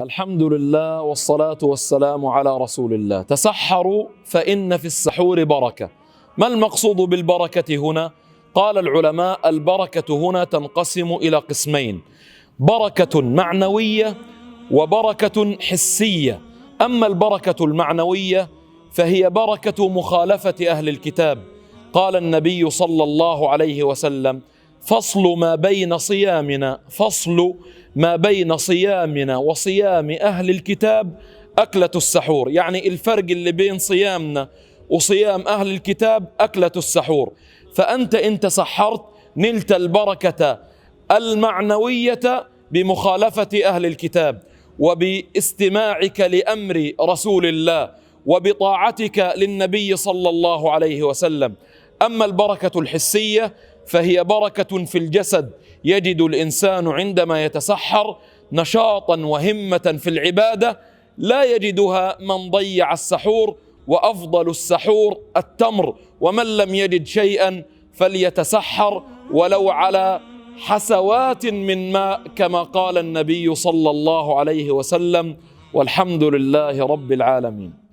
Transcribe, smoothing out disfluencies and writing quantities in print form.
الحمد لله والصلاة والسلام على رسول الله. تسحروا فإن في السحور بركة. ما المقصود بالبركة هنا؟ قال العلماء: البركة هنا تنقسم إلى قسمين: بركة معنوية وبركة حسية. أما البركة المعنوية فهي بركة مخالفة أهل الكتاب. قال النبي صلى الله عليه وسلم: فصل ما بين صيامنا وصيام أهل الكتاب أكلة السحور. يعني الفرق اللي بين صيامنا وصيام أهل الكتاب أكلة السحور. فأنت إن تسحرت نلت البركة المعنوية بمخالفة أهل الكتاب وباستماعك لأمر رسول الله وبطاعتك للنبي صلى الله عليه وسلم. أما البركة الحسية فهي بركة في الجسد، يجد الإنسان عندما يتسحر نشاطا وهمة في العبادة لا يجدها من ضيع السحور، وأفضل السحور التمر، ومن لم يجد شيئا فليتسحر ولو على حسوات من ماء كما قال النبي صلى الله عليه وسلم. والحمد لله رب العالمين.